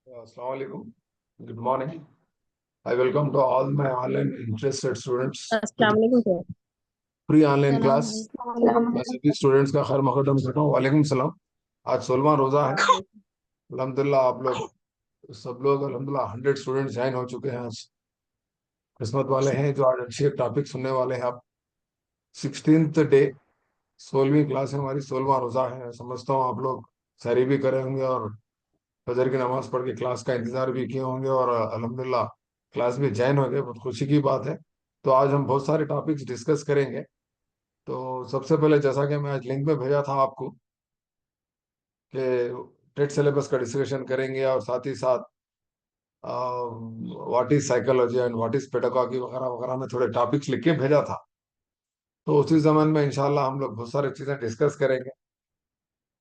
Assalamu alaikum. Good morning. I welcome to all my online interested students to the अस्सलाम sir. free online class. सलाम मैं सभी students का खैर मकदम करता हूँ। वालेकुम सलाम। आज 16वां रोजा है। अल्हम्दुलिल्लाह आप लोग सब लोग अल्हम्दुलिल्लाह 100 स्टूडेंट्स ज्वाइन हो चुके हैं। आज किस्मत वाले हैं जो आज अच्छे टॉपिक सुनने वाले हैं। आप 16th डे 16वीं क्लास है हमारी, 16वां रोजा है। समझता हूँ आप लोग सहरी भी करे होंगे और फजर की नमाज पढ़ के क्लास का इंतजार भी किए होंगे और अल्हम्दुलिल्लाह क्लास में ज्वाइन हो गए। बहुत खुशी की बात है। तो आज हम बहुत सारे टॉपिक्स डिस्कस करेंगे। तो सबसे पहले जैसा कि मैं आज लिंक में भेजा था आपको कि टेट सिलेबस का डिस्कशन करेंगे और साथ ही साथ what is psychology and what is pedagogy वगैरह वगैरह में थोड़े टॉपिक्स लिख के भेजा था। तो उसी जमाने में इंशाल्लाह हम लोग बहुत सारी चीजें डिस्कस करेंगे।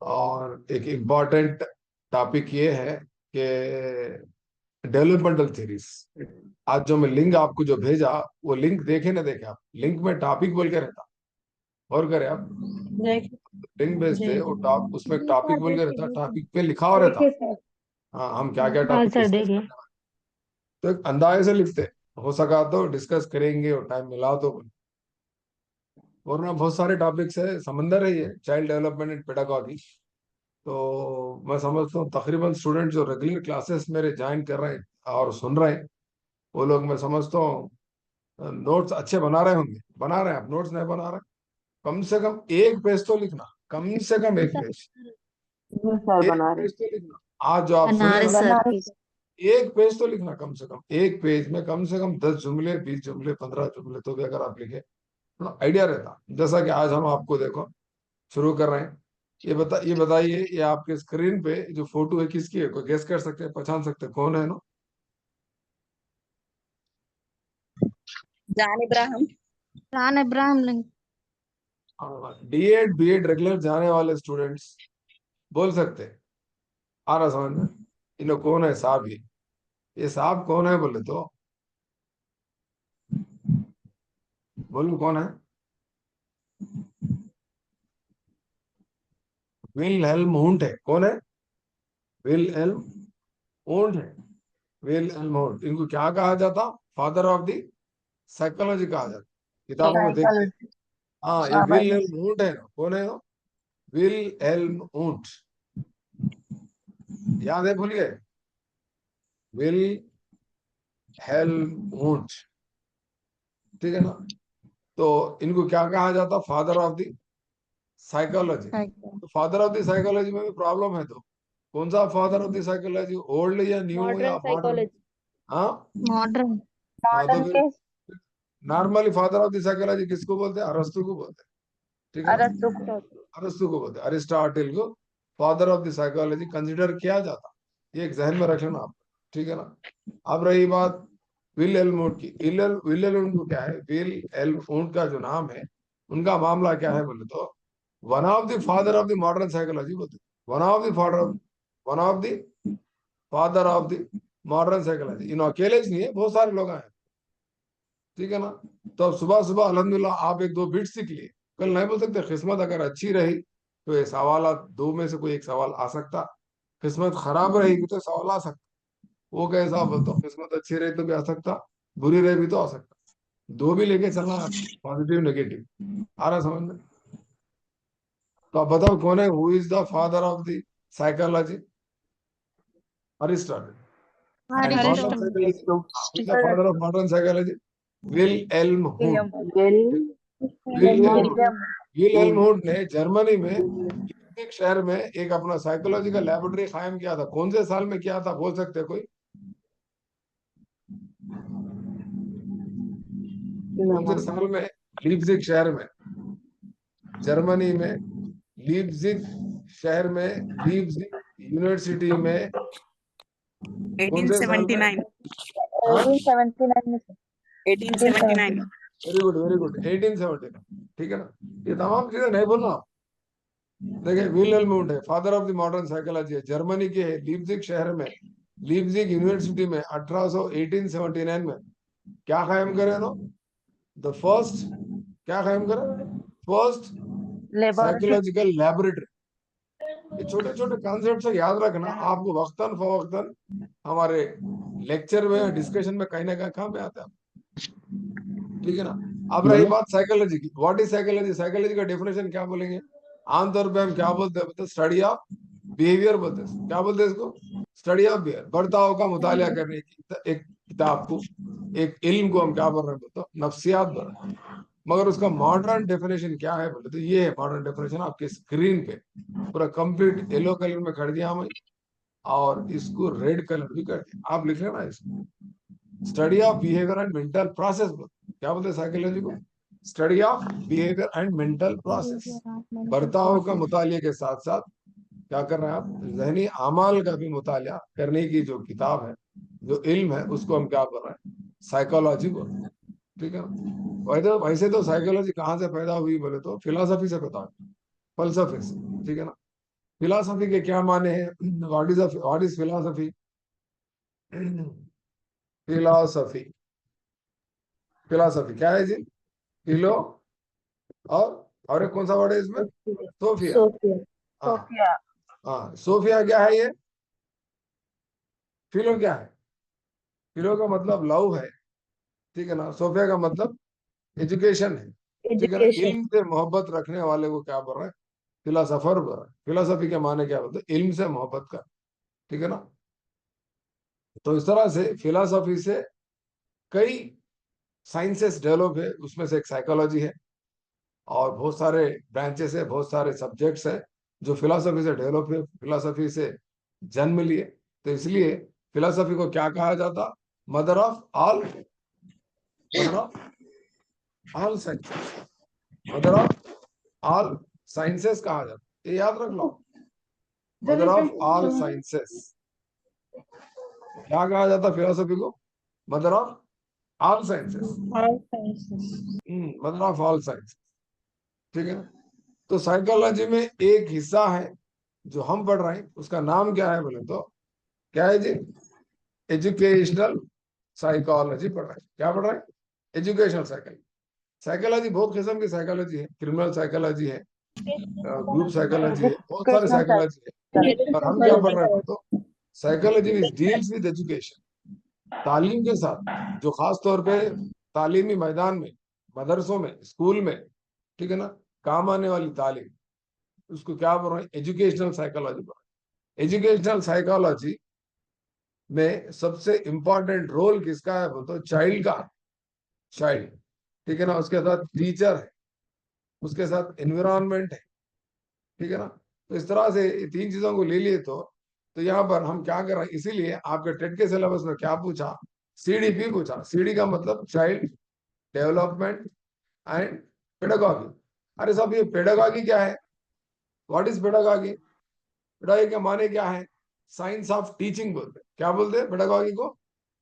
और एक इम्पॉर्टेंट टॉपिक ये है कि डेवलपमेंटल थ्योरीज। आज जो मैं लिंक आपको जो भेजा वो लिंक देखे ना देखे आप, लिंक में टॉपिक बोल के रहता और करे आप लिंक भेजते वो टॉप उसमें टॉपिक बोल के रहता, टॉपिक पे लिखा हुआ रहता। हाँ, हम क्या क्या हाँ टॉपिक सर डिस्कस देखिए। करने वाले, तो एक अंदाजे से लिखते। हो सका तो डिस्कस करेंगे और टाइम मिला तो। और ना बहुत सारे टॉपिक्स है, समंदर है ये, चाइल्ड डेवलपमेंट एंड पेडागॉजी। तो मैं समझता हूँ तकरीबन स्टूडेंट जो रेगुलर क्लासेस मेरे ज्वाइन कर रहे हैं और सुन रहे हैं वो लोग मैं समझता हूँ नोट्स अच्छे बना रहे होंगे। बना रहे हैं आप नोट्स नहीं बना रहे, कम से कम एक पेज तो लिखना, कम से कम एक पेज, सर एक बना रहे पेज तो लिखना। आज जो आप सुने बनारस ना, सर की एक पेज तो लिखना, कम से कम एक पेज में कम से कम 10 जुमले, 20 जुमले, 15 जुमले तो भी अगर आप लिखे थोड़ा आइडिया रहता। जैसा कि आज हम आपको देखो शुरू कर रहे हैं। ये बताइए, ये आपके स्क्रीन पे जो फोटो है किसकी है? कोई गेस कर सकते हैं, पहचान सकते हैं कौन है ना? जान इब्राहिम। रान इब्राहिम लिंग। D.Ed B.Ed रेगुलर जाने वाले स्टूडेंट्स बोल सकते हैं? आ रहा समझ में? इन लोग कौन है साहब? ये साहब कौन है बोले तो बोलो कौन है? विल हेल्म ऊंट है। कौन है? विल हेल्म ऊंट है। विल हेल्म ऊंट, इनको क्या कहा जाता? फादर ऑफ द साइकोलॉजी कहा जाता। किताबों में देखते हैं। हाँ, ये विल हेल्म ऊंट है ना। कौन है? विल हेल्म ऊंट, याद है? भूल गए? विल हेल्म ऊंट, ठीक है ना? तो इनको क्या कहा जाता? Father of the psychology. तो फादर ऑफ द साइकोलॉजी में भी प्रॉब्लम है। तो कौन सा father of the psychology, old या न्यू या मॉडर्न मॉडर्न? साइकोलॉजी। हाँ। मॉडर्न। हाँ, तो फिर normally father of the psychology किसको बोलते हैं? अरस्तु को बोलते हैं, ठीक है ना? अरस्तु को बोलते हैं, अरिस्टोटल को father of the psychology consider किया जाता। ये एक जहन में रख लेना आप, ठीक है ना? अब रही बात विल एल्मोंट की। विल एल्मोंट क्या है? विल एल्मोंट का जो नाम है, उनका मामला क्या है बोले तो one of the father of the modern psychology बोलते हैं। One of the father of the modern psychology. इन अकेले ही नहीं है, बहुत सारे लोग हैं, ठीक है ना? तो अब सुबह सुबह अल्हम्दुलिल्लाह आप एक दो बिट सीख लिए। कल नहीं बोल सकते किस्मत अगर अच्छी रही तो ये सवाल दो में से कोई एक सवाल आ सकता, किस्मत खराब रहेगी तो सवाल आ सकता। वो कैसा बोलता हूँ, किस्मत अच्छी रही तो भी आ सकता, बुरी रही भी तो आ सकता। दो भी लेके चलना, पॉजिटिव नेगेटिव। आ रहा समझ में? तो आप बताओ कौन है who is the father of the psychology? Aristotle. And Aristotle. Father of modern psychology Wilhelm Wundt. Wilhelm Wundt ने जर्मनी में एक शहर में एक अपना साइकोलॉजिकल लैबोरेटरी कायम किया था। कौन से साल में किया था बोल सकते हैं कोई? कौन से साल में? लीप्जिग शहर में, जर्मनी में, लीप्जिग शहर में, लीप्जिग यूनिवर्सिटी में। कौन से साल में? 1879। हाँ, 1879। वेरी गुड वेरी गुड, 1879, ठीक है ना? ये तमाम चीजें नहीं बोलना आप। देखिए विल एल्मोंट है father of the modern psychology है, जर्मनी के है, लीप्जिग शहर में, लीप्जिग यूनिवर्सिटी में 1879 में क्या कायम करे ना? द फर्स्ट, क्या कायम करे? First psychological laboratory. ये छोटे छोटे कॉन्सेप्ट से याद रखना, आपको वक्तन फवक्तन हमारे लेक्चर में डिस्कशन में कहीं ना कहीं काम में आता है, ठीक है ना। अब रही बात साइकोलॉजी की, व्हाट इज साइकोलॉजी? साइकोलॉजी का डेफिनेशन क्या बोलेंगे? आमतौर पे हम क्या बोलते हैं? स्टडी ऑफ बिहेवियर बोलते हैं। क्या बोलते हैं इसको? स्टडी ऑफ बिहेवियर, बर्ताव का मुतालिया करने की एक किताब को, एक इल्म को हम क्या बोल रहे हैं? बोलते नफ्सियात बोल रहे हैं। मगर उसका मॉडर्न डेफिनेशन क्या है बोले तो ये है मॉडर्न डेफिनेशन, आपके स्क्रीन पे पूरा कंप्लीट येलो कलर में कर दिया हमें, और इसको रेड कलर भी कर दिया, आप लिख लेना इसको। Study of behaviour and mental process, क्या बोलते हैं साइकोलॉजी को? Study of behaviour and mental process, बर्ताव का मुतालिया के साथ साथ क्या कर रहे हैं आप? जहनी अमाल का भी मुतालिया करने की जो किताब है, जो इल्म है, उसको हम क्या बोल रहे हैं? साइकोलॉजी बोल रहे हैं, ठीक है। वैसे तो साइकोलॉजी कहाँ से पैदा हुई बोले तो फिलोसफी से पैदा हुई, फलसफे से, ठीक है ना। फिलोसफी के क्या माने हैं? What is philosophy? Philosophy, philosophy क्या है जी? फिलो और एक कौन सा वर्ड है इसमें? सोफिया। हाँ हाँ, सोफिया क्या है ये? फिलो क्या है? फिलो का मतलब लव है, ठीक है ना। सोफिया का मतलब एजुकेशन है, ठीक है ना। इल्म से मोहब्बत रखने वाले को क्या बोल रहे हैं? फिलोसफर बोल रहे हैं। फिलोसफी के माने क्या बोलते हैं? इल्म से मोहब्बत का, ठीक है ना। तो इस तरह से फिलोसफी से कई साइंसेस डेवलप है, उसमें से एक साइकोलॉजी है, और बहुत सारे ब्रांचेस है, बहुत सारे सब्जेक्ट्स है जो फिलोसफी से डेवलप है, फिलोसफी से जन्म लिए। तो इसलिए फिलोसफी को क्या कहा जाता? Mother of all, mother of all sciences, mother of all sciences कहा जाता, ये याद रख लो। मदर ऑफ ऑल साइंसेस क्या कहा जाता फिलोसफी को? Mother of all sciences, mother of all sciences, ठीक है ना। तो साइकोलॉजी में एक हिस्सा है जो हम पढ़ रहे हैं, उसका नाम क्या है बोले तो क्या है जी? एजुकेशनल साइकोलॉजी पढ़ रहे हैं। क्या पढ़ रहे हैं? Educational psychology. साइकोलॉजी बहुत किस्म की साइकोलॉजी है, क्रिमिनल साइकोलॉजी है, ग्रुप साइकोलॉजी है, बहुत सारे साइकोलॉजी है। और हम क्या पढ़ रहे हैं तो psychology which deals with education, तालीम के साथ, जो खास तौर पे तालीमी मैदान में, मदरसों में, स्कूल में, ठीक है ना, काम आने वाली तालीम, उसको क्या बोल रहे हैं? एजुकेशनल साइकोलॉजी बोल रहे हैं। एजुकेशनल साइकोलॉजी में सबसे इंपॉर्टेंट रोल किसका है बोल तो चाइल्ड का, चाइल्ड, ठीक है ना। उसके साथ टीचर है, उसके साथ एनवायरमेंट है, ठीक है ना। तो इस तरह से ये तीन चीजों को ले लिए तो यहाँ पर हम क्या कर रहे हैं? इसीलिए आपके टेट के सिलेबस में क्या पूछा? सीडीपी पूछा। सीडी का मतलब चाइल्ड डेवलपमेंट एंड पेडागॉगी। अरे साहब, ये पेडागॉगी क्या है? What is pedagogy? पेडागॉगी के माने क्या है? साइंस ऑफ टीचिंग बोलते हैं। क्या बोलते हैं पेडागॉगी को?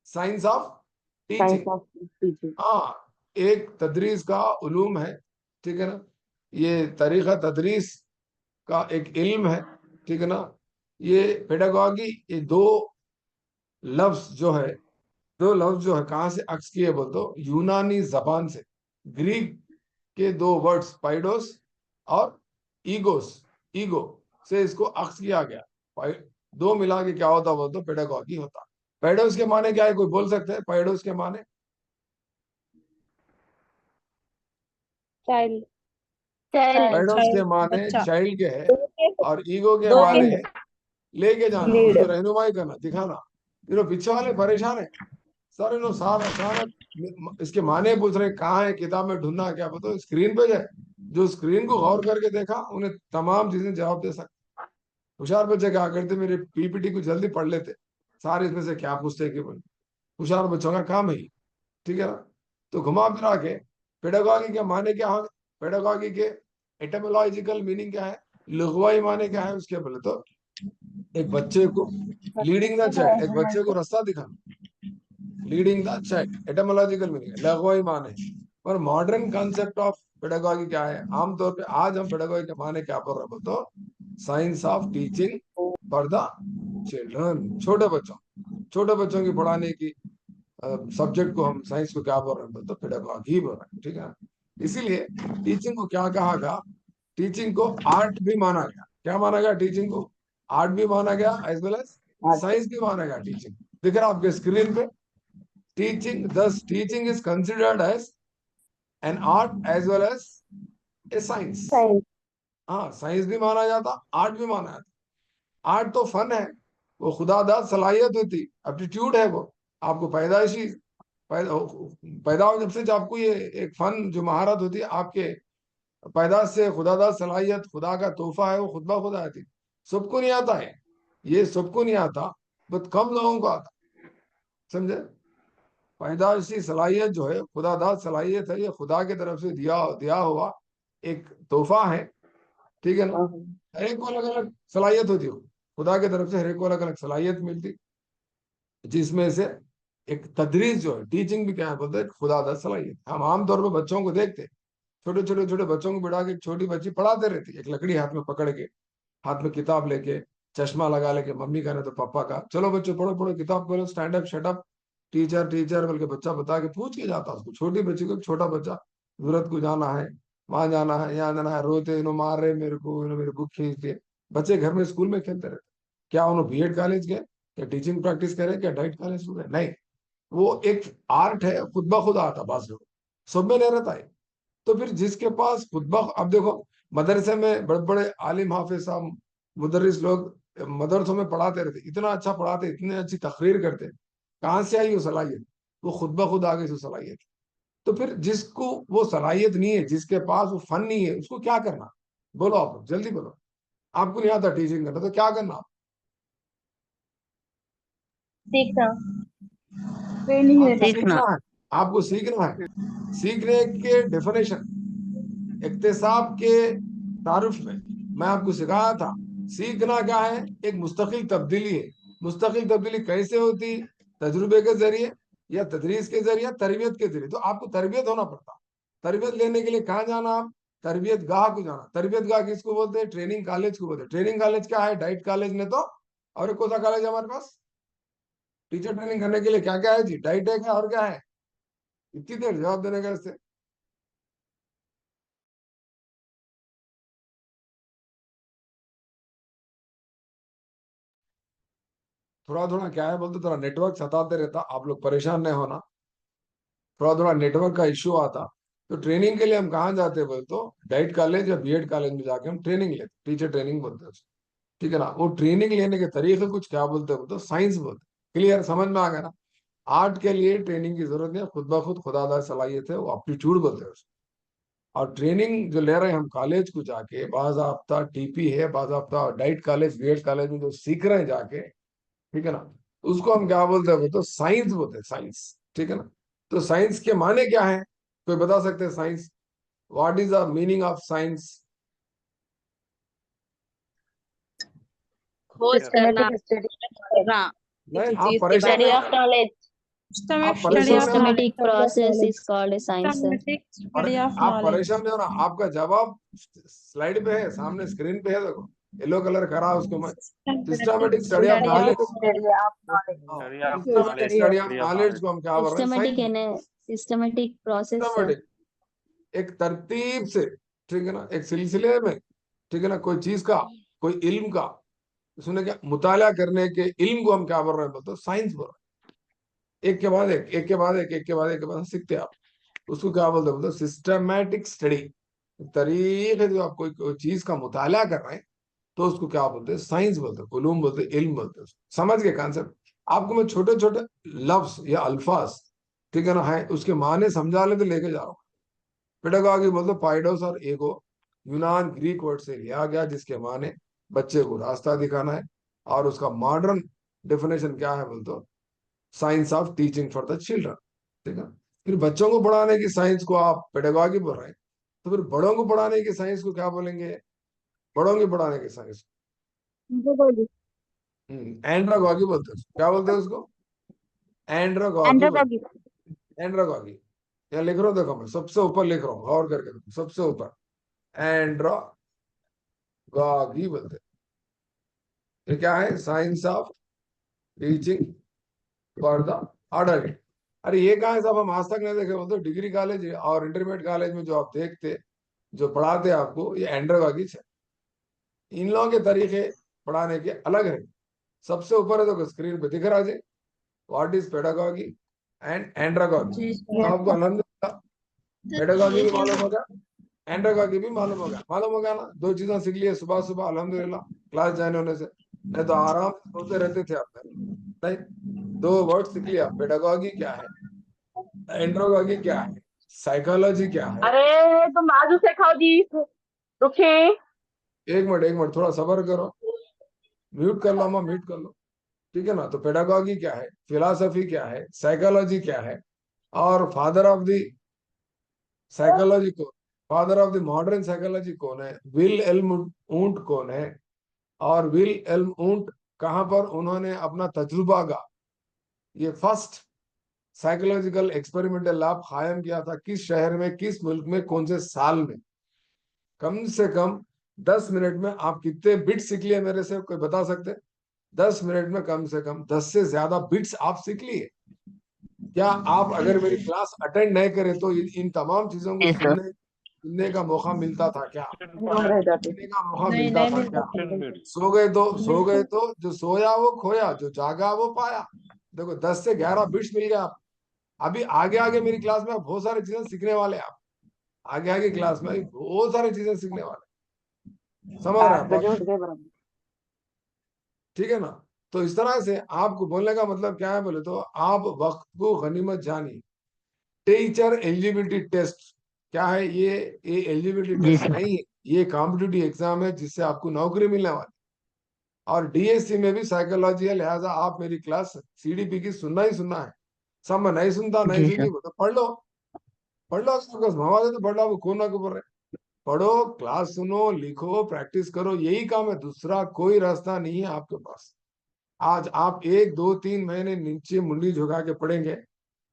Science of teaching. हाँ, एक तदरीस का उलूम है, ठीक है ना। ये तरीका तदरीस का एक इल्म है, ठीक है ना। ये पेडागॉगी, ये लफ्ज जो है दो लफ्ज जो है कहाँ से अक्स किए बोल तो यूनानी जबान से, ग्रीक के दो वर्ड्स पाइडोस और ईगोस, ईगो से इसको अक्स किया गया। दो मिला के क्या होता बोल तो पेडागॉगी होता। पाइडोस के माने क्या है? कोई बोल सकते हैं पाइडोस के माने? चाइल्ड, पैडोस के माने चाइल्ड के है, और ईगो के माने है लेके जाना, उसको रहनुमाई करना, दिखाना। ये पीछे वाले परेशान है सारे लोग, सारा सारा इसके माने पूछ रहे कहाँ है, किताब में ढूंढना क्या पता, स्क्रीन पे जाए। जो स्क्रीन को गौर करके देखा उन्हें तमाम चीजें जवाब दे सकते। होशियार बच्चे क्या करते? मेरे पीपीटी को जल्दी पढ़ लेते, सारे इसमें से क्या पूछते कि बोले। होशियार बच्चों का काम है, ठीक है ना। तो घुमा फिरा के पेडागॉगी के माने क्या है? पेडागॉगी के एटमोलॉजिकल मीनिंग क्या है? लुगवाई माने क्या है उसके? बोले तो एक बच्चे को लीडिंग द चाइल्ड, एक बच्चे को रास्ता दिखाना, लीडिंग द चाइल्ड एटमोलॉजिकल मीनिंग, लुगवाई माने। और मॉडर्न कॉन्सेप्ट ऑफ पेडागॉगी क्या है? आमतौर पे आज हम पेडागॉगी के माने क्या पढ़ रहे हैं तो science of teaching for the children, छोटे बच्चों की पढ़ाने की सब्जेक्ट को हम साइंस को क्या बोल रहे हैं तो पेडागॉजी बोल रहे हैं, ठीक है। इसीलिए टीचिंग को क्या कहा गया? टीचिंग को आर्ट भी माना गया। क्या माना गया टीचिंग को? आर्ट भी माना गया एज वेल एज साइंस भी माना गया टीचिंग। दिख रहा आपके स्क्रीन पे, टीचिंग, दस teaching is considered as an art as well as a science. हाँ, साइंस भी माना जाता, आर्ट भी माना जाता। आर्ट तो फन है, वो खुदादाद सलाहियत होती, एप्टीट्यूड है, वो आपको पैदाइशी पैदा हो जब से जब आपको ये एक फन जो महारत होती है आपके पैदाश से, खुदादाद सलाहियत खुदा का तोहफा है, वो खुद ब खुद आती। सबको नहीं आता है, ये सबको नहीं आता, बहुत कम लोगों को आता, समझे? पैदाइशी सलाहियत जो है, खुदादाद सलाहियत है, ये खुदा की तरफ से दिया दिया हुआ एक तोहफा है, ठीक है ना? हर एक को अलग अलग सलाहियत होती हो, खुदा की तरफ से हर एक को अलग अलग सलाहियत मिलती, जिसमें से एक तदरीस जो है, टीचिंग भी क्या है बोलते हैं, खुदादाद सलाहियत। हम आमतौर पर बच्चों को देखते हैं, छोटे छोटे छोटे बच्चों को बिठा के, छोटी बच्ची पढ़ाते रहती है, एक लकड़ी हाथ में पकड़ के, हाथ में किताब लेके, चश्मा लगा लेके, मम्मी का नहीं तो पापा का, चलो बच्चों पढ़ो पढ़ो, किताब खोलो, stand up shut up, teacher teacher बल्कि बच्चा बता के पूछ के जाता उसको, छोटी बच्ची को, छोटा बच्चा, सूरत को जाना है, वहां जाना है, यहाँ जाना है, रोते इन्हों मार रहे मेरे को, इन्हों मेरे बुक खींच दिए। बच्चे घर में स्कूल में खेलते रहते, क्या उन्होंने बीएड कॉलेज गए, क्या टीचिंग प्रैक्टिस करे, क्या डाइट कॉलेज में गए? नहीं, वो एक आर्ट है, खुद ब खुद आता, बास लोग सब में नहीं रहता है। तो फिर जिसके पास खुद ब, अब देखो मदरसे में बड़े बड़े आलिम हाफिज साहब मुदर्रिस लोग मदरसों में पढ़ाते रहते, इतना अच्छा पढ़ाते, इतनी अच्छी तकरीर करते, कहाँ से आई वो सलाहियत? वो खुद ब खुद आ गई वो सलाहियत। तो फिर जिसको वो सलाहियत नहीं है, जिसके पास वो फन नहीं है, उसको क्या करना? बोलो आप लोग, जल्दी बोलो। आपको नहीं आता टीचिंग करना, तो क्या करना? सीखना, ट्रेनिंग आपको लेना। सीखना है, आपको सीखना है। सीखने के डेफिनेशन इक्तिसाब के तारुफ में मैं आपको सिखाया था, सीखना क्या है? एक मुस्तकिल तब्दीली है। मुस्तकिल तब्दीली कैसे होती? तजुर्बे के जरिए, या तदरीस के जरिए, तरबियत के जरिए। तो आपको तरबियत होना पड़ता। तरबियत लेने के लिए कहाँ जाना? आप तरबियत गाह को जाना। तरबियत गाह किसको बोलते हैं? ट्रेनिंग कॉलेज को बोलते हैं। ट्रेनिंग कॉलेज क्या है? डाइट कॉलेज में तो, और एक कौन सा कॉलेज है हमारे पास टीचर ट्रेनिंग करने के लिए? क्या क्या है जी? डाइट है क्या, और क्या है? इतनी देर जवाब देने का इससे। थोड़ा थोड़ा क्या है बोलते, थोड़ा नेटवर्क सताते रहता, आप लोग परेशान नहीं होना, थोड़ा थोड़ा नेटवर्क का इश्यू आता। तो ट्रेनिंग के लिए हम कहाँ जाते बोल तो डाइट कॉलेज या बीएड कॉलेज में जाके हम ट्रेनिंग लेते, टीचर ट्रेनिंग बोलते हैं उसको, ठीक है ना? वो ट्रेनिंग लेने के तरीके कुछ क्या बोलते हैं बोलते, साइंस बोलते। क्लियर, समझ में आ गया ना? आर्ट के लिए ट्रेनिंग की जरूरत नहीं है, खुद ब खुद खुदादार सलाहियत है, वो एप्टीट्यूड बोलते हैं उसको। और ट्रेनिंग जो ले रहे हैं हम कॉलेज को जाके, बाज़ाब्ता टीपी है, बाज़ाब्ता डाइट कॉलेज बीएड कॉलेज में जो सीख रहे हैं जाके, ठीक है ना, उसको हम क्या बोलते हैं? वो तो साइंस बोलते हैं, साइंस, ठीक है ना? तो साइंस के माने क्या है? कोई बता सकते हैं science? What is the meaning of science? खोज करना, सिस्टमेटिक स्टडी करना नहीं, किसी आप चीज के परेशान बारे नहीं स्टडी में। ऑफ होना, नॉलेज, आप स्टडी परेशान ऑफ नहीं होना, knowledge, systematic process knowledge, is called a science. systematic और study of आप knowledge। परेशान नहीं होना। आपका जवाब स्लाइड पे है, सामने स्क्रीन पे है, देखो येलो कलर करा उसको मैं, Systematic systematic study of study of knowledge. Systematic study of knowledge. Study of systematic knowledge, study of study of knowledge knowledge. को हम क्या बोल रहे हैं? Systematic science. and a systematic process. Systematic, एक तरतीब से, ठीक है ना, एक सिलसिले में, ठीक है ना, कोई चीज का, कोई इल्म का, उसने क्या मुताला करने के इल्म को हम क्या बोल रहे हैं बोलते, साइंस बोल रहे हैं। एक के बाद एक, एक के बाद एक, एक के बाद एक के बाद सीखते हैं आप, उसको क्या बोलते हैं बोलते, सिस्टमैटिक स्टडी। तरीके जो आप कोई चीज का मुताला कर रहे हैं, तो उसको क्या बोलते हैं? साइंस बोलते हैं, उलूम बोलते हैं, इल्म बोलते हैं। समझ गए कॉन्सेप्ट? आपको मैं छोटे छोटे लफ्ज या अल्फाज, ठीक है ना, है उसके माने समझा ले तो लेके जा रहा हूँ। पेडागॉजी बोलते पाइडोस और एगो, यूनान ग्रीक वर्ड से लिया गया, जिसके माने बच्चे को रास्ता दिखाना है। और उसका मॉडर्न डेफिनेशन क्या है बोलते, science of teaching for the children, ठीक है। फिर बच्चों को पढ़ाने की साइंस को आप पेडागॉजी बोल रहे हैं, तो फिर बड़ों को पढ़ाने की साइंस को क्या बोलेंगे? बड़ों की पढ़ाने की साइंस एंड्रागॉगी बोलते हैं उसको। क्या बोलते हैं उसको? एंड्रागॉगी बोलते Andragogy. हैं, एंड्रागॉगी। यहाँ लिख रहा हूँ, देखो मैं सबसे ऊपर लिख रहा हूँ, गौर करके देखो, सबसे ऊपर एंड्रागॉगी बोलते हैं। ये क्या है? Science of teaching for the adult. अरे ये कहाँ है साहब, हम आज तक नहीं देखे बोलते। डिग्री कॉलेज और इंटरमीडिएट कॉलेज में जो आप देखते, जो पढ़ाते आपको, ये एंड्रागॉगी है। इन लोगों के तरीके पढ़ाने के अलग है। सबसे ऊपर है तो स्क्रीन पे दिख रहा है व्हाट इज पेडागॉजी एंड एंड्रागॉजी। तो आपको अल्हम्दुलिल्लाह पेडागॉजी भी मालूम होगा, एंड्रागॉजी भी मालूम होगा ना। दो चीजें सीख ली है सुबह सुबह अल्हम्दुलिल्लाह क्लास ज्वाइन होने से, नहीं तो आराम से सोते रहते थे आप। नहीं, दो वर्ड सीख लिया, पेडागॉजी क्या है, एंड्रोलॉजी क्या है, साइकोलॉजी क्या है। अरे तुम बाजू से खाओ जी, रुके। एक मिनट थोड़ा सबर करो, म्यूट कर लो अम्मा, म्यूट कर लो। ठीक है ना। तो पेडागॉजी क्या है, फिलोसफी क्या है, साइकोलॉजी क्या है, और फादर ऑफ द साइकोलॉजी कौन, father of the modern psychology कौन है, विल एल्म ऊंट कौन है, और विल एल्म ऊंट कहां पर उन्होंने अपना तजुर्बा का ये फर्स्ट साइकोलॉजिकल एक्सपेरिमेंटल लैब कायम किया था, किस शहर में, किस मुल्क में, कौन से साल में। कम से कम 10 मिनट में आप कितने बिट सीख लिए मेरे से कोई बता सकते? 10 मिनट में कम से कम 10 से ज्यादा बिट्स आप सीख लिए। क्या आप अगर मेरी क्लास अटेंड नहीं करें तो इन तमाम चीजों को जी सर। सुनने का मौका मिलता था क्या? रह जाते। सुनने का मौका नहीं मिलता नहीं था मिलता क्या? था। सो गए तो जो सोया वो खोया, जो जागा वो पाया। देखो 10 से 11 बिट्स मिल गए आप। अभी आगे आगे मेरी क्लास में आप बहुत सारी चीजें सीखने वाले हैं। आप आगे आगे क्लास में बहुत सारी चीजें सीखने वाले हैं। समझ रहे हैं 8 आप बजे बात? उठ गए बराबर। ठीक है ना। तो इस तरह से आपको बोलने का मतलब क्या है बोले तो, आप वक्त को गनीमत जानिए। टीचर एलिजिबिलिटी टेस्ट क्या है? ये एलिजिबिलिटी जी टेस्ट सर। नहीं है, ये कॉम्पिटिटिव एग्जाम है जिससे आपको नौकरी मिलने वाली। और डीएससी में भी साइकोलॉजी है, लिहाजा आप मेरी क्लास सीडीपी की सुनना ही सुनना है। सब में नहीं सुनता, नहीं जी सुनती सर। वो तो पढ़ लो, पढ़ लो, आपके पास मवाद है तो पढ़ लो, आपको कौन ना क्यों पढ़ रहे। पढ़ो, क्लास सुनो, लिखो, प्रैक्टिस करो, यही काम है, दूसरा कोई रास्ता नहीं है आपके पास। आज आप 1 2 3 महीने नीचे मुंडी झुका के पढ़ेंगे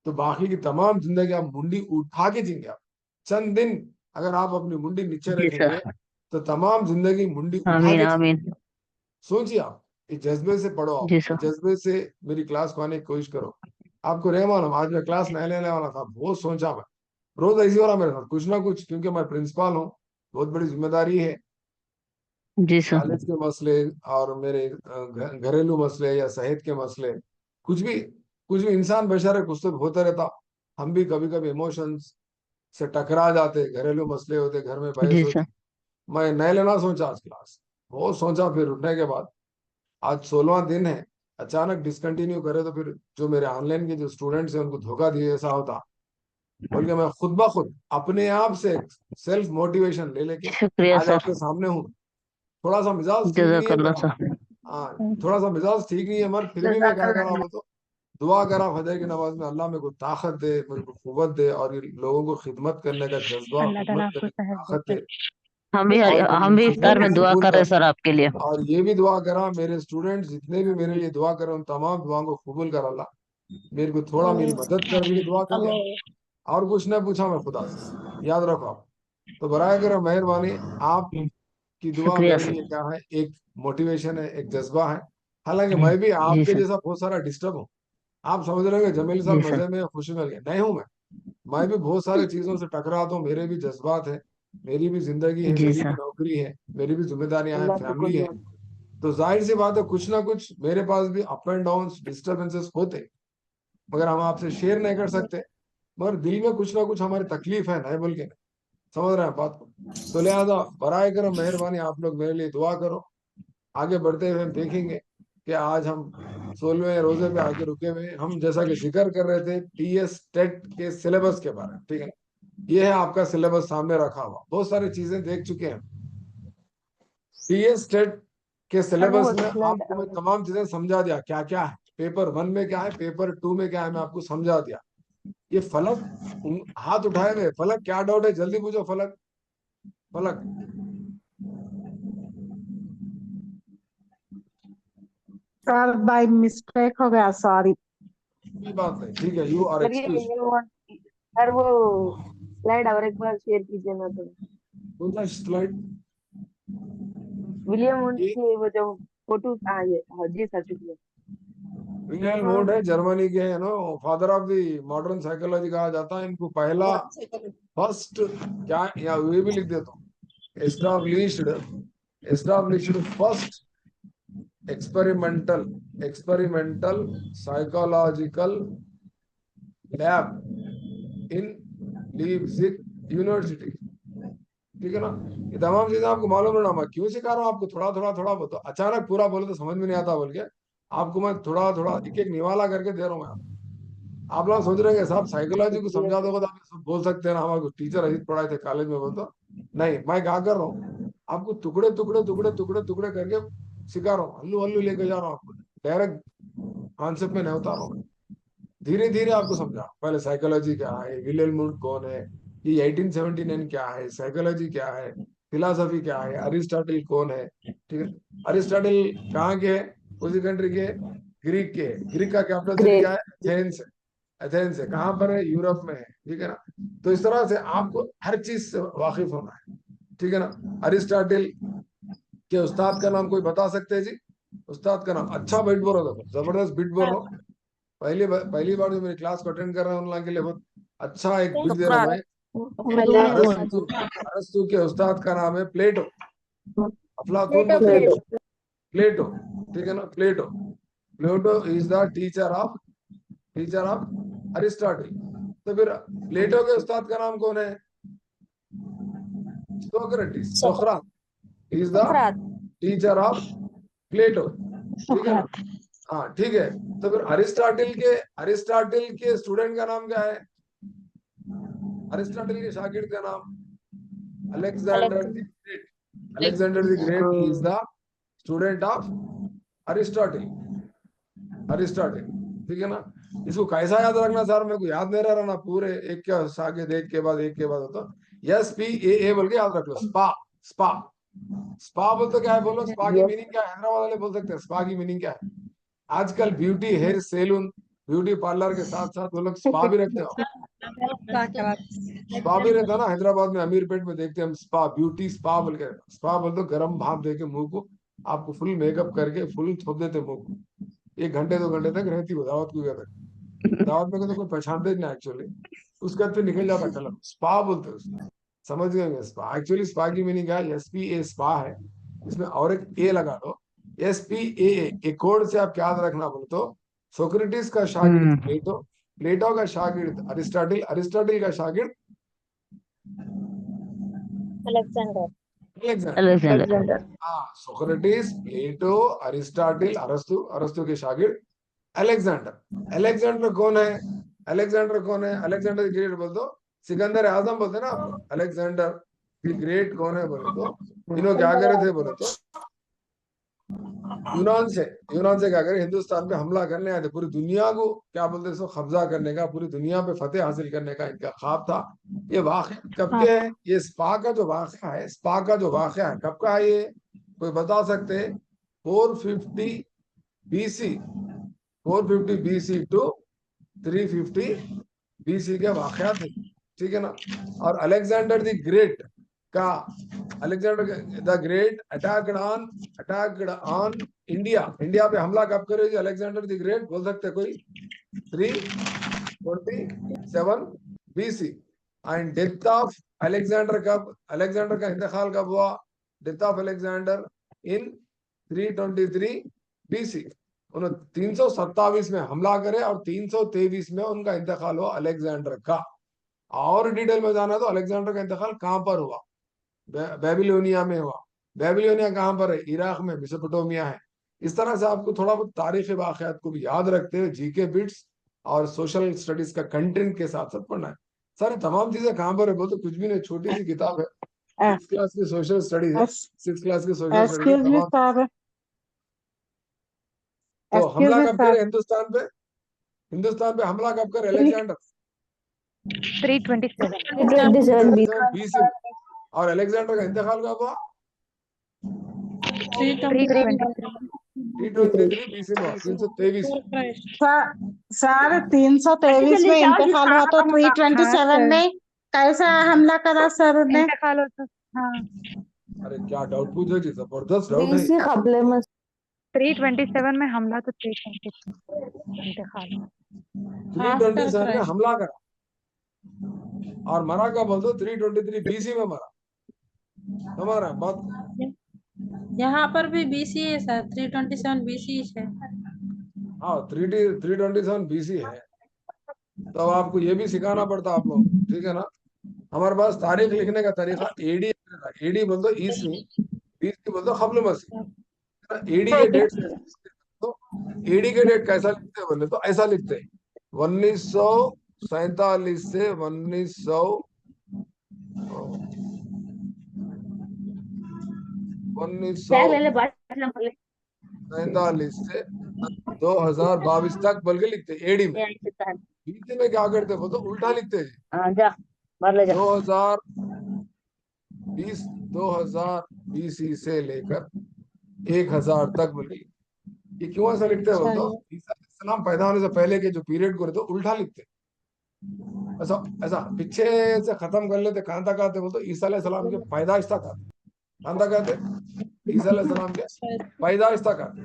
तो बाकी की तमाम जिंदगी आप मुंडी उठा के जिएंगे। आप चंद दिन अगर आप अपनी मुंडी नीचे जी रखेंगे सर। तो तमाम जिंदगी मुंडी उठा आमीन के जिएंगे। आमीन। सोचिए आप, इस जज्बे से पढ़ो, आप जी इस सर। जज्बे से मेरी क्लास को आने की कोशिश करो। आपको रह मालूम, आज मैं क्लास नहीं लेने वाला था, बहुत सोचा मैं। रोज ऐसी हो रहा मेरे साथ कुछ ना कुछ, क्योंकि मैं प्रिंसिपल हूँ, बहुत बड़ी जिम्मेदारी है। जी सर। कॉलेज के मसले और मेरे घरेलू मसले या सेहत के मसले, कुछ भी कुछ भी इंसान बशर है, कुछ तो होता रहता। हम भी कभी कभी इमोशंस से टकरा जाते, घरेलू मसले होते, घर में बहस जी सर। होती। मैं नहीं लेना सोचा आज क्लास, बहुत सोचा, फिर उठने के बाद आज 16वां दिन है, अचानक डिसकंटिन्यू करे तो फिर जो मेरे ऑनलाइन के जो स्टूडेंट्स हैं उनको धोखा दिए ऐसा होता, बोल के मैं खुद ब खुद अपने आप से सेल्फ मोटिवेशन ले लेके शुक्रिया आज सर। आपके सामने हूँ। थोड़ा सा मिजाज ठीक नहीं है जज़ाकल्ला मेरा। सर। हाँ, थोड़ा सा मिजाज ठीक नहीं है मगर फिर भी मैं क्या करा, वो तो दुआ करा फजर की नमाज में, अल्लाह मेरे को ताकत दे, मेरे को कुव्वत दे, और ये लोगों को खिदमत करने का जज्बा, अल्लाह ताला खिदमत आपको करने की सेहत ताकत दे। दे। हम भी और मेरी हम भी इफ्तार खिदमत में को दुआ कबूल कर रहे कर। हैं सर आपके लिए। और ये भी दुआ करा मेरे स्टूडेंट्स जितने भी मेरे लिए दुआ करे उन तमाम दुआओं को कबूल कर अल्लाह। मेरे को थोड़ा मेरी मदद करने की दुआ कर देना। और कुछ नहीं पूछा मैं खुदा से, याद रखो आप। तो बराए करो मेहरबानी, आप की दुआ शुक्रिया मेरे लिए सर। क्या है, एक मोटिवेशन है, एक जज्बा है। हालांकि मैं भी जी आपके सर। जैसा बहुत सारा डिस्टर्ब हूँ। आप समझ रहे हो जमील साहब जी सर। मजे में खुशी में गए नहीं हूं मैं भी बहुत सारी चीजों से टकराता हूँ, मेरे भी जज्बात है, मेरी भी जिंदगी है, जी मेरी भी सर। नौकरी है, मेरी भी जिम्मेदारियां हैं, अल्लाह की फैमिली है। कुदरत। तो जाहिर सी बात है कुछ ना कुछ मेरे पास भी अप एंड डाउन डिस्टर्बेंसेस होते, मगर हम आपसे शेयर नहीं कर सकते। मगर दिल में कुछ ना कुछ हमारी तकलीफ है, नहीं बोल के नहीं। समझ रहे हैं बात को? तो लिहाजा बराए करो मेहरबानी आप लोग मेरे लिए दुआ करो। आगे बढ़ते हुए हम देखेंगे कि आज हम 16वें रोजे पे आगे रुके हुए हैं। हम जैसा कि जिक्र कर रहे थे टीएस टेट के सिलेबस के बारे में, ठीक है। ये है आपका सिलेबस सामने रखा हुआ, बहुत सारी चीजें देख चुके हैं। टीएस टेट के सर वो सिलेबस में फ्लड। आपको मैं तमाम चीजें समझा दिया, क्या क्या है, पेपर 1 में क्या है, पेपर 2 में क्या है, मैं आपको समझा दिया। ये फलक हाथ उठाए हुए, फलक क्या डाउट है, जल्दी पूछो फलक। फलक सर बाय मिस्टेक हो गया, सॉरी। कोई बात नहीं, ठीक है, यू आर सर ये एक्सक्यूज। सर वो स्लाइड और एक बार शेयर कीजिए ना तो। कौन सा स्लाइड? विलियम वुड की वो जो फोटो। हाँ ये, हाँ जी सर शुक्रिया। विलियम वुंड है, जर्मनी के है नो, father of the modern psychology कहा जाता है इनको। पहला फर्स्ट क्या, या वे भी लिख देता हूँ, established established first experimental psychological lab in Leipzig university. ठीक है ना, ये तमाम चीजें आपको मालूम है ना। मैं क्यों सिखा रहा हूँ आपको, थोड़ा थोड़ा थोड़ा बहुत। अचानक पूरा बोले तो समझ में नहीं आता, बोल के आपको मैं थोड़ा थोड़ा एक एक निवाला करके दे रहा हूँ। आप लोग सोच रहे हैं साहब साइकोलॉजी को समझा दोगे तो आप सब बोल सकते हैं ना, हमारे टीचर अजीत पढ़ाए थे कॉलेज में, बोल तो नहीं। मैं क्या कर रहा हूँ, आपको टुकड़े टुकड़े टुकड़े टुकड़े टुकड़े करके सिखा रहा हूँ, हल्लू हल्लू लेके जा रहा हूँ आपको, डायरेक्ट कॉन्सेप्ट में नहीं उतार रहा हूँ। धीरे धीरे आपको समझा, पहले साइकोलॉजी क्या है, विलियम वुड कौन है, ये 1879 क्या है, साइकोलॉजी क्या है, फिलोसफी क्या है, अरिस्टोटल कौन है। ठीक है, अरिस्टोटल कहाँ के है, उसी कंट्री के, ग्रीक के। ग्रीक का कैपिटल सिटी क्या है, एथेंस है। एथेंस है, कहाँ पर है, यूरोप में है। ठीक है ना, तो इस तरह से आपको हर चीज से वाकिफ होना है। ठीक है ना, अरिस्टोटल के उस्ताद का नाम कोई बता सकते हैं जी? उस्ताद का नाम, अच्छा बिट बोल रहा था, जबरदस्त बिट बोल रहा हूँ। पहली बार जो मेरी क्लास को अटेंड कर रहे हैं उन लोगों के लिए बहुत अच्छा एक बिट दे रहा हूँ मैं। अरस्तु के उस्ताद का नाम है प्लेटो। अफलातून को प्लेटो। ठीक है ना, Plato. Plato is the teacher of Aristotle. तो फिर प्लेटो के उस्ताद का नाम कौन है? Socrates, Socrates is the teacher of Plato. ठीक है ना, हाँ ठीक है। तो फिर अरिस्टोटल के स्टूडेंट का नाम क्या है? अरिस्टोटल के शागिर्द का नाम Alexander the great. Alexander the great is the student of Aristotle. ठीक है ना, इसको कैसा याद रखना सर, मेरे को याद नहीं रहा ना, पूरे एक के शागिर्द एक के बाद एक के बाद होता। SPAA बोल के याद रख लो, स्पा। स्पा स्पा बोल तो क्या है, बोलो स्पा की मीनिंग क्या है, हैदराबाद वाले बोल सकते हैं स्पा की मीनिंग क्या है। आजकल beauty hair salon, beauty parlour के साथ साथ वो लोग स्पा भी रखते हो। स्पा भी रहता है ना हैदराबाद में, अमीरपेट में देखते हैं हम स्पा, ब्यूटी स्पा बोल के। स्पा बोल तो गर्म भाप दे के मुंह को आपको फुल मेकअप करके फुल थोप देते मुंह को, 1 घंटे 2 घंटे तक रहती हो दावत की वजह। दावत में तो कोई पहचानते नहीं एक्चुअली, उसके बाद फिर निकल जाता कलर। स्पा बोलते हैं उसको, समझ गए? स्पा एक्चुअली स्पा की मीनिंग क्या है, SPA स्पा है, इसमें और एक ए लगा दो, SPAA। एक कोड से आप क्या रखना बोले तो, सोक्रेटिस का शागिर्द प्लेटो, प्लेटो का शागिर्द अरिस्टोटल, अरिस्टोटल का शागिर्द अलेक्जेंडर। हाँ, सोक्रेटिस, प्लेटो, अरिस्टोटल, अरस्तु, अरस्तु के शागिर्द अलेक्जेंडर। अलेक्जेंडर कौन है? अलेक्जेंडर द ग्रेट बोल दो, सिकंदर आजम बोलते हैं ना आपको। अलेक्जेंडर द ग्रेट कौन है बोले तो, इन्हों क्या करे थे बोले तो, यूनान से क्या करे, हिंदुस्तान पे हमला करने आए थे, पूरी दुनिया को क्या बोलते हैं, कब्जा करने का, पूरी दुनिया पे फतेह हासिल करने का इनका ख्वाब था। ये वाक़या कब के है? ये स्पा का जो वाक़या है, कब का है ये, कोई बता सकते हैं? 450 BC, 450 BC टू 350 BC के वाक़या थे। ठीक है ना, और अलेक्जेंडर द ग्रेट का, Alexander the great attacked on India. India पे हमला कब करेगी अलेक्जेंडर द ग्रेट, बोल सकते कोई? 327 BC। And death of Alexander कब, अलेक्जेंडर का इंतकाल कब हुआ? Death of Alexander in 323 BC। उन्होंने 327 में हमला करे और 323 में उनका इंतकाल हुआ अलेक्जेंडर का। और डिटेल में जाना तो अलेक्जेंडर का इंतकाल कहां पर हुआ? बेबीलोनिया में हुआ। बेबीलोनिया कहां पर है? इराक में, मेसोपोटामिया है। इस तरह से आपको थोड़ा बहुत तारीखी वाक़यात को भी याद रखते हुए जीके बिट्स और सोशल स्टडीज का कंटेंट के साथ साथ पढ़ना है। सारी तमाम चीजें कहां पर है बोल तो कुछ भी नहीं, छोटी सी किताब है, 6th क्लास की सोशल स्टडीज है, 6th क्लास की social studies Excuse me, sir. तो Excuse हमला me, कब sir. करे हिंदुस्तान पे हमला कब करे अलेक्जेंडर? 327 BC। और अलेक्जेंडर का इंतकाल कब हुआ? 323 BC में हुआ, 323। सर 323 में इंतकाल हुआ तो 327 में कैसा हमला करा सर ने? अरे क्या डाउट पूछो जी, जबरदस्त डाउट है। BC कबले में 327 में हमला तो 327 इंतकाल। 327 में हमला करा और मरा का बोल दो 323 BC में मरा। हमारा बात यहाँ पर भी BC है सर, 327 BC है। हाँ 327 BC है। तो आपको ये भी सिखाना पड़ता आप लोग, ठीक है ना। हमारे पास तारीख लिखने का तरीका एडी, एडी बोल दो ईस्वी, बीसी बोल दो कब्ल मसीह। एडी के डेट से तो एडी के डेट कैसा लिखते हैं बोले तो ऐसा लिखते हैं 1947 से 1947 से 2022 तक बोल के लिखते हैं एडी में। बीसी में क्या करते बोल तो उल्टा लिखते हैं 2020 2020 से लेकर 1000 तक बोल के। ये क्यों ऐसा लिखते हैं बोल तो ईसा अलैहिस्सलाम पैदा होने से पहले के जो पीरियड को तो उल्टा लिखते, ऐसा ऐसा पीछे से खत्म कर लेते। कहां तक आते बोल तो ईसा अलैहिस्सलाम के पैदाइश तक आते। कहां तक आते? ईसा अलैहिस्सलाम के पैदाइश तक आते।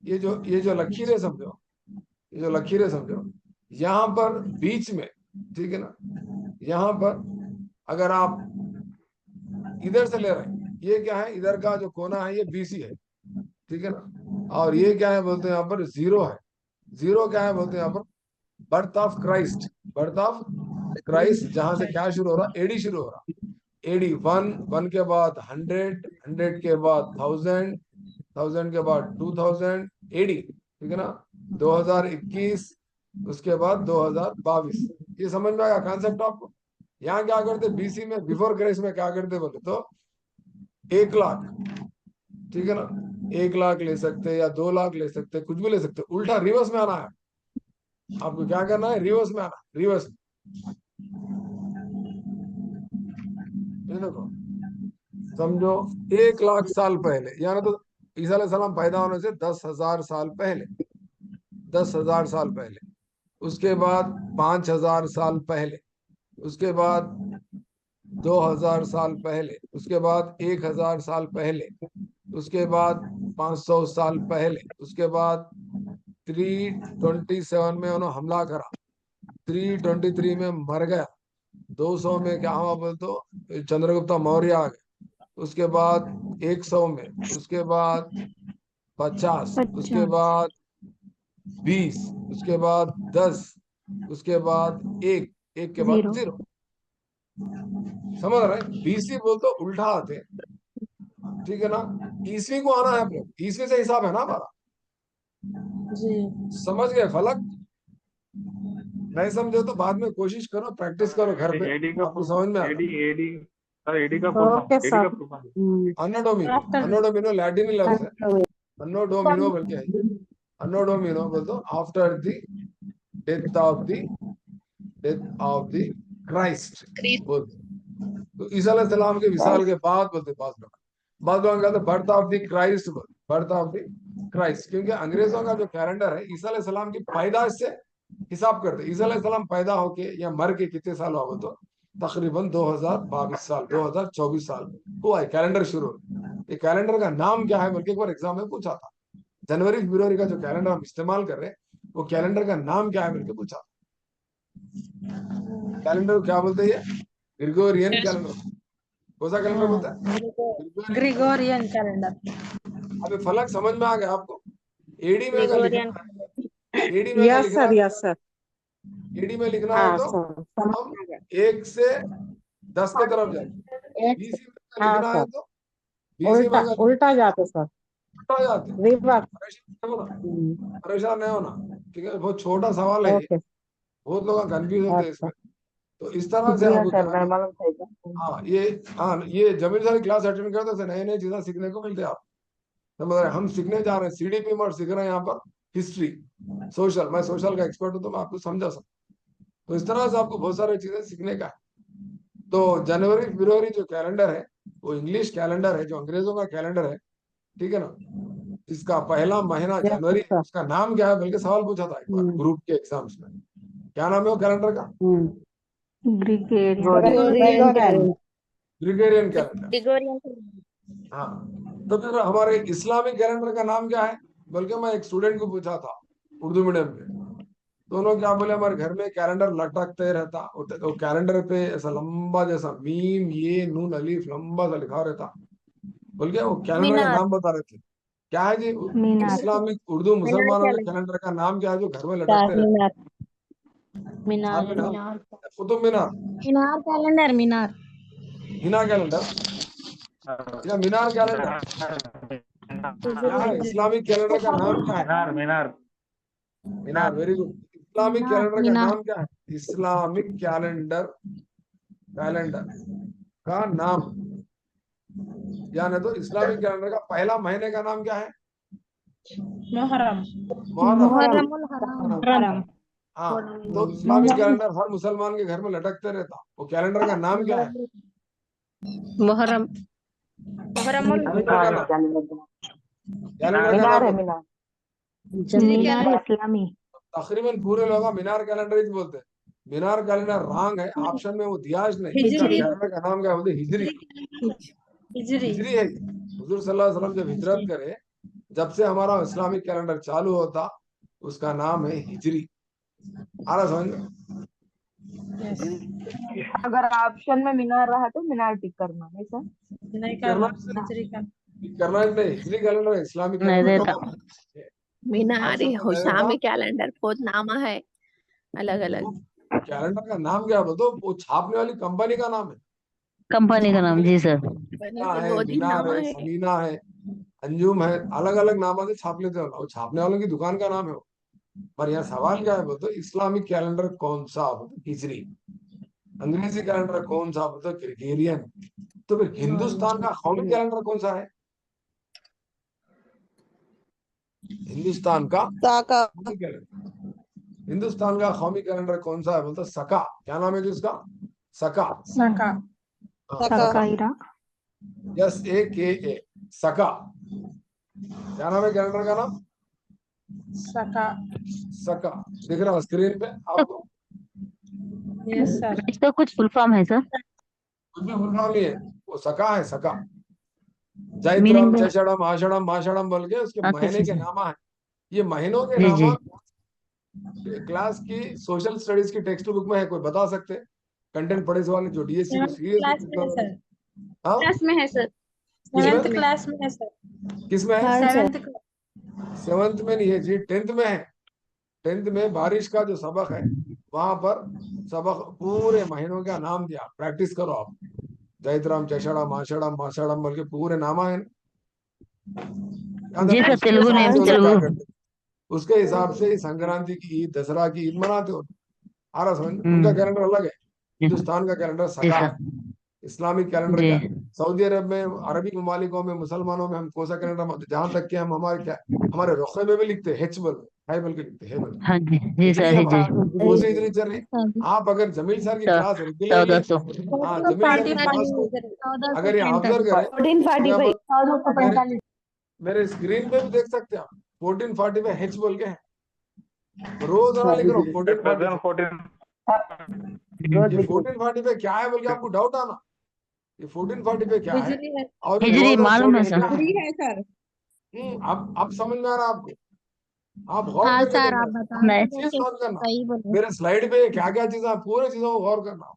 ये जो लकीरें समझो, ये जो लकीरें समझो, यहाँ पर बीच में, ठीक है ना, यहाँ पर अगर आप इधर से ले रहे हैं, ये क्या है, इधर का जो कोना है ये बीसी है, ठीक है ना। और ये क्या है बोलते हैं यहाँ पर जीरो है। जीरो क्या है बोलते हैं यहाँ पर birth of Christ, birth of Christ. जहां से क्या शुरू हो रहा, एडी शुरू हो रहा। एडी 1 के बाद 100 के बाद 1000 के बाद 2000 एडी, ठीक है ना। 2021 उसके बाद 2022। ये समझ में आया कॉन्सेप्ट आपको। यहाँ क्या करते बीसी में, बिफोर क्राइस्ट में क्या करते बोले तो 1 लाख, ठीक है ना, 1 लाख ले सकते या 2 लाख ले सकते, कुछ भी ले सकते। उल्टा रिवर्स में आना है आपको। क्या करना है, रिवर्स में आना, रिवर्स। ये देखो समझो 1 लाख साल पहले, यानी तो ईसा अलैहिस्सलाम पैदा होने से 10,000 साल पहले, 10,000 साल पहले। उसके बाद 5,000 साल पहले, उसके बाद 2,000 साल पहले, उसके बाद 1,000 साल पहले, उसके बाद 500 साल पहले, उसके बाद 327 में उन्होंने हमला करा, 323 में मर गया, 200 में क्या हुआ बोल तो चंद्रगुप्त मौर्य आ गए, उसके बाद 100 में, उसके बाद 50, उसके बाद 20, उसके बाद 10, उसके बाद 1, 1 के बाद 0। समझ रहे? बीसी बोल तो उल्टा आते, ठीक है ना। ईस्वी को आना है अपने, ईस्वी से हिसाब है ना हमारा। समझ गए फलक? नहीं समझे तो बाद में कोशिश करो, प्रैक्टिस करो घर पे, आपको समझ में आएगा। अन्नो डोमिनो लैटिन लफ्ज है, अन्नो डोमिनो बोल के है। अन्नो डोमिनो बोल तो after the death of the Christ बोल। तो ईसा अलैहिस्सलाम के विसाल के बाद बोलते बाद लोग कहते birth of the Christ, birth of the Christ. क्योंकि अंग्रेजों का जो कैलेंडर है ईसा अलैहिस्सलाम की पैदाइश से हिसाब करते। ईसा अलैहिस्सलाम पैदा होके या मर के कितने साल हुआ तो तकरीबन 2022 साल, 2024 साल हुआ है कैलेंडर शुरू। ये कैलेंडर का नाम क्या है बल्कि एक बार एग्जाम में पूछा था। जनवरी फरवरी का जो कैलेंडर हम इस्तेमाल कर रहे हैं वो कैलेंडर का नाम क्या है बल्कि पूछा। कैलेंडर क्या बोलते हैं? Gregorian calendar. कौन सा कैलेंडर बोलता है? Gregorian calendar. अभी फलक समझ में आ गया आपको? एडी में अगर लिखना है, एडी में yes sir, yes sir. AD में लिखना है तो हम 1 से 10 के तरफ जाएंगे। बीसी में लिखना है तो बीसी में उल्टा जाते सर, उल्टा जाते। परेशान नहीं होना, ठीक है। बहुत छोटा सवाल है, बहुत लोग कंफ्यूज होते हैं इसमें। तो इस तरह से आपको ये जमीन सारी क्लास अटेंड करते थे, नई नई चीजें सीखने को मिलते हैं। आप समझ रहे? हम सीखने जा रहे हैं सीडीपी में, और सीख रहे हैं यहाँ पर हिस्ट्री, सोशल। मैं सोशल का एक्सपर्ट हूँ तो मैं आपको समझा सकता। तो इस तरह से आपको बहुत सारी चीजें सीखने का है। तो जनवरी फरवरी जो कैलेंडर है वो इंग्लिश कैलेंडर है, जो अंग्रेजों का कैलेंडर है, ठीक है ना। इसका पहला महीना जनवरी, उसका नाम क्या है बल्कि सवाल पूछा था एक बार ग्रुप के एग्जाम्स में। क्या नाम है वो कैलेंडर का? Gregorian calendar. हाँ, तो फिर हमारे इस्लामिक कैलेंडर का नाम क्या है? बल्कि मैं एक स्टूडेंट को पूछा था उर्दू मीडियम में, दोनों क्या बोले, हमारे घर में कैलेंडर लटकते रहता, तो कैलेंडर पे ऐसा लंबा जैसा मीम ये नून अलीफ लंबा सा लिखा रहता, बोल गया वो कैलेंडर का नाम बता रहे थे क्या है जी इस्लामिक उर्दू मुसलमानों के कैलेंडर का नाम क्या है जो घर में लटकते रहते हैं? मीनार मीनार, कुतुब मीनार, मीनार कैलेंडर मीनार हिना कैलेंडर या मीनार कैलेंडर क्या है? इस्लामिक कैलेंडर का नाम क्या है? मीनार मीनार मीनार, वेरी गुड। इस्लामिक कैलेंडर का नाम क्या है? इस्लामिक कैलेंडर कैलेंडर का नाम, यानी तो इस्लामिक कैलेंडर का पहला महीने का नाम क्या है? मुहर्रम मुहर्रम। हाँ, तो इस्लामिक कैलेंडर हर मुसलमान के घर में लटकते रहता, वो कैलेंडर का नाम क्या है? मुहर्रम कैलेंडर का नाम, कैलेंडर का मीनार है नाम मीनार। मीनार इस्लामी। तकरीबन पूरे लोग मीनार कैलेंडर ही बोलते हैं। मीनार कैलेंडर रॉन्ग है, ऑप्शन में वो दिया ही नहीं। इसका हिजरी। कैलेंडर का नाम क्या है? बोलते हिजरी। हिजरी हिजरी है। हुजूर सल्लल्लाहु अलैहि वसल्लम जब हिजरत करे, जब से हमारा इस्लामिक कैलेंडर चालू होता, उसका नाम है हिजरी। आ रहा समझ में? अगर ऑप्शन में मीनार रहा तो मीनार टिक करना है सर। नहीं करना हिजरी का करना नहीं, हिजरी कैलेंडर है, इस्लामिक नहीं कैलेंडर देता। का मीनारी ऑप्शन में दे देता। होशामी कैलेंडर बहुत नामा है अलग अलग। कैलेंडर का नाम क्या बताओ? वो छापने वाली कंपनी का नाम है। कंपनी का नाम, जी सर। बनी मीना तो है, बहुत ही मीनार नामा है, है। समीना है, अंजुम है, अलग अलग नामों से छाप लेते हो ना, वो छापने वालों की दुकान का नाम है वो। पर यहाँ सवाल क्या है बोलते? इस्लामिक कैलेंडर कौन सा? बोलते हिजरी। अंग्रेजी कैलेंडर कौन सा? बोलते ग्रेगोरियन। तो फिर हिंदुस्तान का कौमी कैलेंडर कौन सा है? हिंदुस्तान का कौमी कैलेंडर, हिंदुस्तान का कौमी कैलेंडर कौन सा है? बोलते सका। क्या नाम है जी उसका? सका। सका हाँ, सकाइरा। SAKA, सका। क्या नाम है कैलेंडर का नाम? सका सका। दिख रहा स्क्रीन पे आपको? यस सर इसका कुछ फुल फॉर्म है सर? कुछ भी फुल फॉर्म नहीं है, वो सका है, सका। मीनिंग जैत्रम, चषड़म, आषाढ़म, माषाढ़म बोल के उसके अच्छा महीने के अच्छा। नामा है। ये महीनों के जी जी। नामा क्लास की सोशल स्टडीज की टेक्स्ट बुक में है, कोई बता सकते? कंटेंट पढ़े वाले जो DSC को क्लास में है सीरियस। सर हाँ, में है सर। सेवेंथ क्लास में है सर किसमें है? सेवेंथ 7th में नहीं है जी, 10th में है। 10th में बारिश का जो सबक है, वहां पर सबक पूरे महीनों का नाम दिया, प्रैक्टिस करो आप। जैत्रम, चषड़म, आषाढ़म, माषाढ़म बोल के पूरे नामा है। जी सर, तेलुगु नेम क्या तेलुगु। करते? उसके हिसाब से संक्रांति की ईद, दसरा की ईद मनाते हो। आ रहा समझ? उनका कैलेंडर अलग है। हिंदुस्तान का कैलेंडर जी सका है। सर। इस्लामिक कैलेंडर जी क्या है? सऊदी अरब में, अरबी ममालिकों में, मुसलमानों में हम कौन सा कैलेंडर मानते? जहां तक कि हम हमारे क्या, हमारे रुखे में भी लिखते हैं हेच बोल, हाई बोल के लिखते हैं, बोल हाँ जी जी हिजरी सर, है। जी कौन सी हिजरी चल रही? आप अगर जमील सर की क्लास रेगुलरली, 1400। हाँ जमील सर की क्लास को अगर ये ऑब्जर्व करें, 1445 मेरे 1445 मेरे स्क्रीन पे भी देख सकते हैं आप, 1445 हेच बोल के है। रोजाना लिख रहा हूँ 1445। 1440 ये 1445 क्या है बोल के आपको डाउट आना, ये 1445 क्या है हिजरी है और ये हिजरी मालूम है 2024 सर। क्या है? है सर अब समझ में आ रहा है आपको? आप गौर हाँ करके सर आप देखना, बता नहीं। चीज नोट करना। सही बोले मेरे स्लाइड पे क्या क्या चीजें, पूरे चीजों को गौर करना।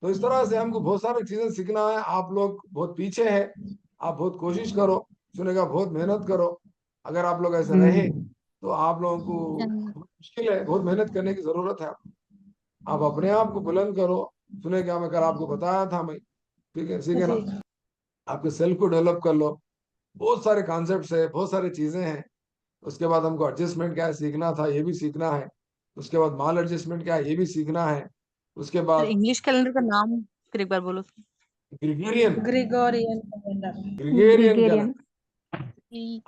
तो इस तरह से हमको बहुत सारी चीजें सीखना है। आप लोग बहुत पीछे हैं, आप बहुत कोशिश करो, सुने का बहुत मेहनत करो। अगर आप लोग ऐसे रहे तो आप लोगों को मुश्किल है, बहुत मेहनत करने की जरूरत है। आप अपने आप को बुलंद करो। सुने क्या मैं कल आपको बताया था मैं, ठीक है, ठीक है ना? आपके सेल्फ को डेवलप कर लो। बहुत सारे कॉन्सेप्ट्स है, बहुत सारी चीजें हैं। उसके बाद हमको एडजस्टमेंट क्या है सीखना था, ये भी सीखना है। उसके बाद माल एडजस्टमेंट क्या है, ये भी सीखना है। उसके बाद इंग्लिश कैलेंडर का नाम फिर एक बार बोलो। Gregorian, Gregorian calendar Gregorian Gregorian. Calendar.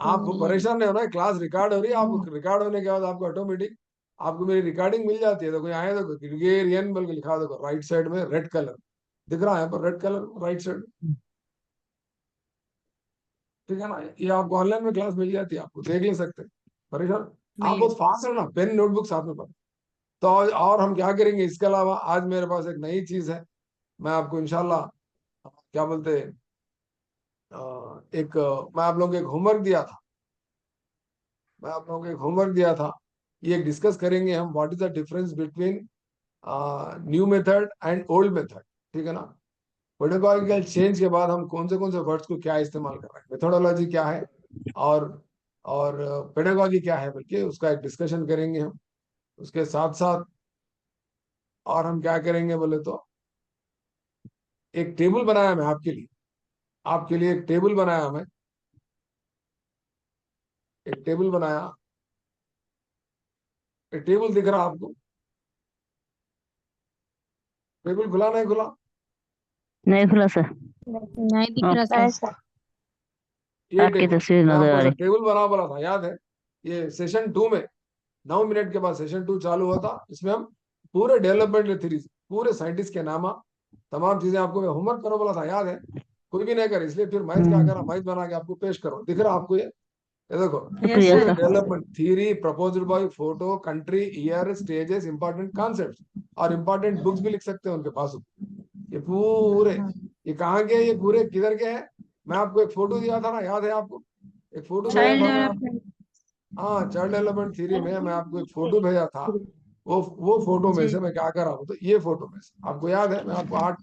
आप परेशान नहीं होना, क्लास रिकॉर्ड हो रही है, आपको रिकॉर्ड होने के बाद आपको ऑटोमेटिक आपको मेरी रिकॉर्डिंग मिल जाती है। तो कोई आए तो ग्रिगोरियन बोल के लिखा, देखो राइट साइड में रेड कलर दिख रहा है, यहाँ पर रेड कलर राइट साइड, ठीक है ना? ये आपको ऑनलाइन में क्लास मिल जाती है, आपको देख ले सकते हैं। परेशान आप बहुत फास्ट है ना, पेन नोटबुक साथ में पढ़। तो और हम क्या करेंगे इसके अलावा? आज मेरे पास एक नई चीज है, मैं आपको इंशाल्लाह क्या बोलते हैं, मैं आप लोगों को एक होमवर्क दिया था, मैं आप लोगों को एक होमवर्क दिया था। ये डिस्कस करेंगे हम, what is the difference between new method and old method, ठीक है ना? पेडागॉजिकल चेंज के बाद हम कौन से वर्ड्स को क्या इस्तेमाल कर रहे हैं, मेथोडोलॉजी क्या है और पेडागॉजी क्या है, बल्कि उसका एक डिस्कशन करेंगे हम। उसके साथ साथ और हम क्या करेंगे बोले तो, एक टेबल बनाया मैं आपके लिए एक टेबल बनाया मैं, एक टेबल बनाया। एक टेबल दिख रहा आपको? टेबल खुला नहीं खुला? नहीं खुला सर, नहीं दिख हाँ, रहा नहीं सर। सर। ये आपकी टेबल तस्वीर मैं नजर आपको आ ऐसा रही। टेबल बना बोला था, याद है? ये सेशन 2 में 9 मिनट के बाद सेशन 2 चालू हुआ था। इसमें हम पूरे डेवलपमेंट थ्योरी, पूरे साइंटिस्ट के नाम, तमाम चीजें आपको मैं होमवर्क करो बोला था, याद है? कोई भी नहीं कर, इसलिए फिर मैथ क्या करा, मैथ बना के आपको पेश करो। दिख रहा आपको ये देखो, यस शुक्रिया sir. Sir. Development theory proposed by, photo, country, year, stages, important concepts और इंपॉर्टेंट बुक्स भी लिख सकते हैं उनके पास। ये पूरे, ये कहाँ के, ये पूरे किधर के हैं? मैं आपको एक फोटो दिया था ना, याद है आपको? एक फोटो भेजा चाइल्ड था मैं डेवलपमेंट। हाँ, चाइल्ड डेवलपमेंट थ्योरी में मैं आपको एक फोटो भेजा था। वो फोटो में जी। से मैं क्या कर रहा हूँ, तो ये फोटो में से आपको याद है, मैं आपको 8